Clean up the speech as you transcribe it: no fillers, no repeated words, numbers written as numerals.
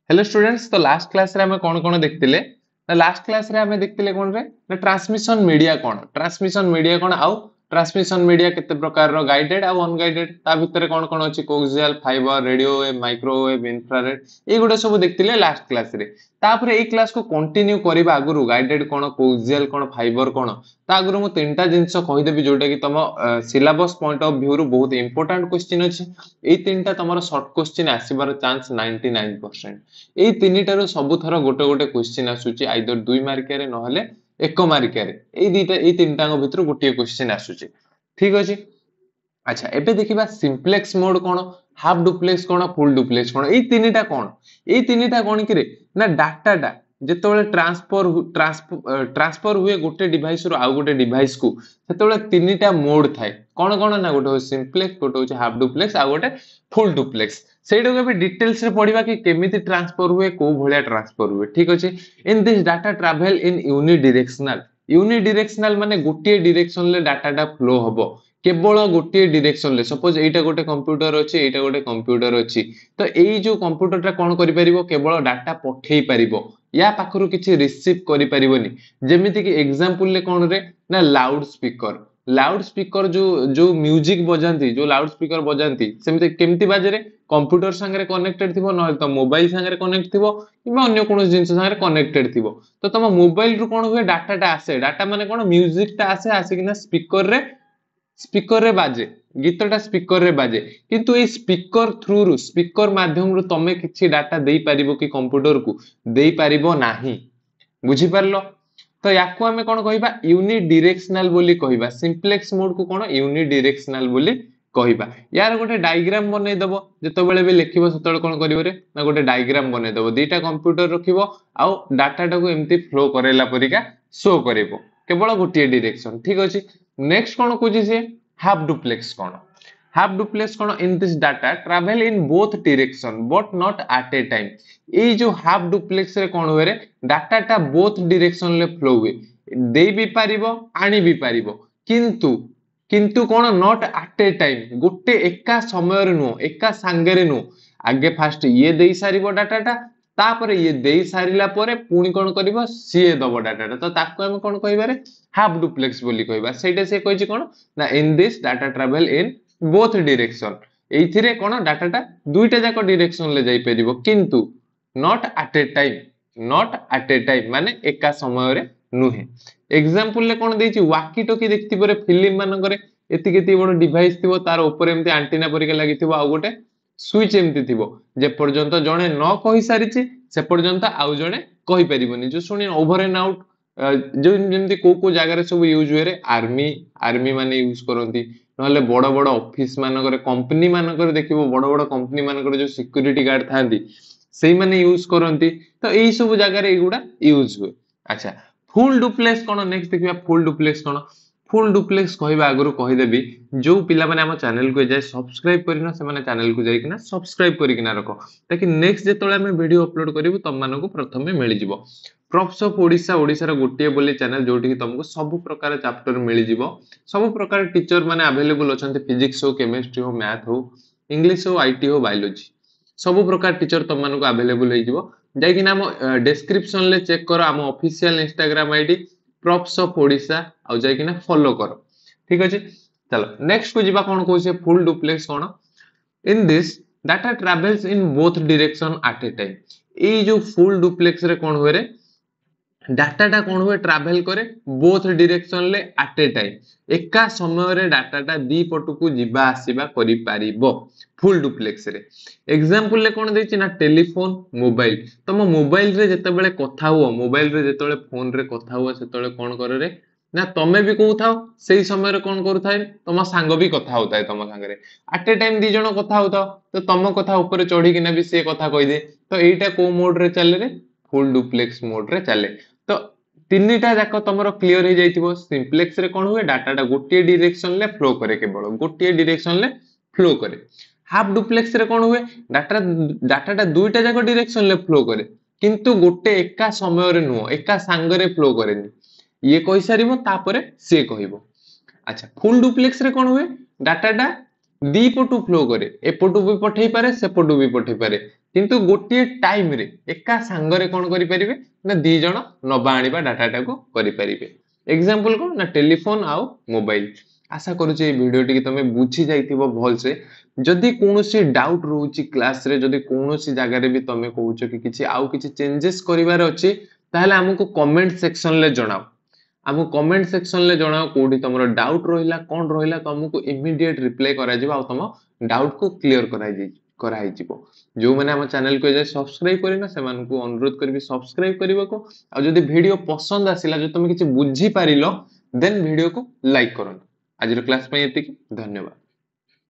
Hello students. तो last class रे हमें कौन कौन देखतिले ना लास्ट क्लास रे हमें देखतिले कौन रे ना ट्रांसमिशन मीडिया कौन आउ ट्रांसमिशन मीडिया केते प्रकार रो गाइडेड आ अनगाइडेड ता भितरे कौन कौन अछि coaxial fibre radio wave microwave infrared ए गुडे सब देखतिले लास्ट क्लास रे। तापर ए क्लास को कंटिन्यू करबा आगुरु गाइडेड कौन कोक्सियल कौन फाइबर कौन ता आगुरु मु तीनटा जिंस कहि देबी जोटा कि तम सिलेबस पॉइंट ऑफ व्यू रु बहुत इंपोर्टेंट क्वेश्चन अछि। ए तीनटा तमरो शॉर्ट क्वेश्चन आसीबार चांस 99%। এই তিনিটাରୁ ସବୁଥର ଗୋଟେ ଗୋଟେ क्वेश्चन ଆସୁଛି ଆଇଦର 2 ମାର୍କିଆରେ ନହେଲେ 1 ମାର୍କିଆରେ ଏଇ ତିନିଟାଙ୍କ ଭିତରୁ ଗୋଟିଏ क्वेश्चन ଆସୁଛି। ଠିକ ଅଛି। আচ্ছা ଏବେ ଦେଖିବା ସିମ୍ପଲେକ୍ସ ମୋଡ କଣ ହାଫ ଡୁପ୍ଲେକ୍ସ କଣ ଫୁଲ ଡୁପ୍ଲେକ୍ସ କଣ ଏଇ ତିନିଟା କଣ କି ରେ ନା ଡାଟାଟା ଯେତେବେଳେ ट्रांसफर हुए गोटे डिवाइस रो आउ गोटे डिवाइस को सेतेବେଳେ ତିନିଟା ମୋड ଥାଏ कौन कौन ना गोटे हो सिम्पलेक्स गोटे हो हाफ डुप्लेक्स आ गोटे फुल डुप्लेक्स सेटा को भी डिटेल्स रे पढिबा कि केमिति ट्रांसफर हुए को भलिया ट्रांसफर हुए। ठीक अछि। इन this data travel in unidirectional माने गोटे डायरेक्शन ले डाटाटा फ्लो हबो केवल गोटे डायरेक्शन ले। सपोज एटा गोटे कंप्यूटर अछि एटा गोटे कंप्यूटर अछि तो एई जो कंप्यूटरटा कोन करि परिबो केवल डाटा पठेई परिबो या पाखरु किछि रिसीव करि परिबोनी। जेमिति कि एग्जांपल ले कोन रे ना लाउड स्पीकर जो म्यूजिक बजांती जो लाउड स्पीकर बजांती सेमिति केमति बाजे रे कंप्यूटर संगे कनेक्टेड थिबो न तो मोबाइल संगे कनेक्ट थिबो किबा अन्य कोनो जिंस संगे कनेक्टेड थिबो तो तम मोबाइल रु कोन हुए डाटाटा आसे डाटा माने कोन म्यूजिकटा आसे किना स्पीकर रे बाजे गीतटा स्पीकर रे बाजे किंतु ए स्पीकर थ्रू रु स्पीकर माध्यम रु तमे किछि डाटा देई परिबो कि कंप्यूटर को देई परिबो नाही। बुझी परलो। तो याकू हमें कौन कहबा यूनिडायरेक्शनल बोली कहबा सिम्पलेक्स मोड को कौन यूनिडायरेक्शनल बोली कहबा। यार गोटे डायग्राम बनै दबो जेतबेले भी लिखिबो सेतबेले कोन करिवो रे ना गोटे डायग्राम बनै दबो दीटा कंप्यूटर रखिबो आउ डाटाटा को एम्ति फ्लो करेला परिका शो करिवो केवल गोटे डायरेक्शन। ठीक अछि। नेक्स्ट कोन कुछि से हाफ डुप्लेक्स कोन in this data travel in both direction but not at a time. ए जो हाफ डुप्लेक्स रे कोन होय रे डाटाटा बोथ डायरेक्शन ले फ्लो हुए देई भी पारिबो आनी भी पारिबो किंतु कोन नॉट एट ए टाइम गोटे एका समय रे नो एका संगे रे नो आगे फास्ट ये देई सारिबो डाटाटा तापर ये देई सारिला परे पुनी कोन करिवो सीए दबो डाटाटा तो ताको हम कोन कहबा रे हाफ डुप्लेक्स बोली कहबा। सेटा से कहछि कोन ना in this data travel in both direction एइथिरे कोन डाटाटा दुईटा जाक डायरेक्शन ले जाई परिबो किंतु नॉट एट ए टाइम माने एका समय रे नुहे। एग्जांपल ले कोन देछि वाकी टोकी देखति परे फिल्म मानकरे एति केति बडो डिवाइस थिबो तार ऊपर एम्ति एंटीना परिका लागिथिबो आ गोटे स्विच एम्ति थिबो जे पर्यंत जणे न कहि सारिछि से पर्यंत आउ जणे कहि परिबोनी जो सुनि ओवर एंड आउट जो जेम्ति को जागा रे सब यूज हुए रे आर्मी माने यूज करंती नहले बड़ बड़ ऑफिस मानकरे कंपनी मानकरे देखिबो बड़ कंपनी मानकरे जो सिक्योरिटी गार्ड थांती सेही माने यूज करंती तो एई सब जागा रे एगुडा यूज हुए। अच्छा फुल डुप्लेक्स कोन नेक्स्ट देखिबा फुल डुप्लेक्स कहबा आगरु कहि देबी जो पिला माने हम चैनल को जाय सब्सक्राइब करिना से माने चैनल को जाय किना सब्सक्राइब करिकिना रखो ताकि नेक्स्ट जेतोळे हम वीडियो अपलोड करिवु तम मानको प्रथमे मिलि जिवो। प्रॉप्स ऑफ ओडिसा रो गोटिए बोली चैनल जोटी कि तुमको सब प्रकार चैप्टर मिलि जिवो सब प्रकार टीचर माने अवेलेबल अछंती फिजिक्स हो केमिस्ट्री हो मैथ हो इंग्लिश हो आईटी हो बायोलॉजी सब प्रकार टीचर तुम मानको अवेलेबल हे जिवो जाय कि नाम डिस्क्रिप्शन ले चेक करो आम official Instagram ID props of Odisha आ जाय कि ना फॉलो करो। ठीक अछि। चलो नेक्स्ट को जिबा कोन कहै छै फुल डुप्लेक्स कोन in this data travels in both direction at a time. ए जो फुल डुप्लेक्स रे कोन होय रे डाटाटा कोन हुए ट्रैवल करे बोथ डायरेक्शन ले एट ए टाइम एका समय रे डाटाटा दी पटु को जिबा आसीबा करि पारिबो फुल डुप्लेक्स रे। एग्जांपल ले कोन देछि ना टेलीफोन मोबाइल तम मोबाइल रे जेतेबेले कथा हुओ मोबाइल रे जेतेबेले फोन रे कथा हुओ सेतेबेले कोन करे रे ना तमे भी कहू थाओ सेही समय रे कोन करू थाए तम सांग भी कथा होताय तम संग रे एट ए टाइम दी जण कथा होताओ तो तम कथा ऊपर चढ़ी किना भी से कथा कहि दे तो एटा को मोड रे चले रे फुल डुप्लेक्स मोड रे चले। तो तीनटा जाक तमरो क्लियर हो जाइथिबो सिम्पलेक्स रे कोन हुए डाटाटा गोटे डायरेक्शन ले फ्लो करे केवल गोटे डायरेक्शन ले फ्लो करे। हाफ डुप्लेक्स रे कोन हुए डाटाटा दुईटा जाक डायरेक्शन ले फ्लो करे किंतु गोटे एका समय रे नुओ एका संग रे फ्लो करेनी ये कहि सारिबो तापरे से कहिबो। अच्छा फुल डुप्लेक्स रे कोन हुए डाटाटा दी पटु फ्लो करे एपटु भी पठेई पारे सेपटु भी पठेई पारे କିନ୍ତୁ ଗୋଟିଏ ଟାଇମ ରେ ଏକା ସାଙ୍ଗରେ କଣ କରିପାରିବେ ନା ଦି ଜଣ ନବା ଆଣିବା ଡାଟାଟାକୁ କରିପାରିବେ। ଏକ୍ସାମ୍ପଲ କଣ ନା ଟେଲିଫୋନ ଆଉ ମୋବାଇଲ। ଆଶା କରୁଛି ଏଇ ଭିଡିଓଟି ତମେ ବୁଝି ଯାଇଥିବ ଭଲସେ। ଯଦି କୌଣସି ଡାଉଟ ରହୁଛି କ୍ଲାସରେ, ଯଦି କୌଣସି ଜାଗାରେ ବି ତମେ କହୁଛ କି କିଛି ଆଉ କିଛି ଚେଞ୍ଜେସ୍ କରିବାର ଅଛି, ତାହେଲେ ଆମକୁ କମେଣ୍ଟ ସେକ୍ସନରେ ଜଣାଅ। ଆମକୁ କମେଣ୍ଟ ସେକ୍ସନରେ ଜଣାଅ କୋଉଠି ତମର ଡାଉଟ ରହିଲା, କଣ ରହିଲା, ତମକୁ ଇମିଡିଏଟ ରିପ୍ଲାଏ କରାଯିବ ଆଉ ତମ ଡାଉଟକୁ କ୍ଲିୟର କରାହେଇଯିବ। ଯୋଉମାନେ ଆମ ଚ୍ୟାନେଲକୁ ଏଯାଏ ସବସ୍କ୍ରାଇବ କରିନ ସେମାନଙ୍କୁ ଅନୁରୋଧ କରିବି ସବସ୍କ୍ରାଇବ କରିବାକୁ। ଆଉ ଯଦି ଭିଡିଓ ପସନ୍ଦ ଆସିଲା, ଯଦି ତମେ କିଛି ବୁଝିପାରିଲ, ଦେନ୍ ଭିଡିଓକୁ ଲାଇକ୍ କରନ୍ତୁ। ଆଜିର କ୍ଲାସ ପାଇଁ ଏତିକି, ଧନ୍ୟବାଦ।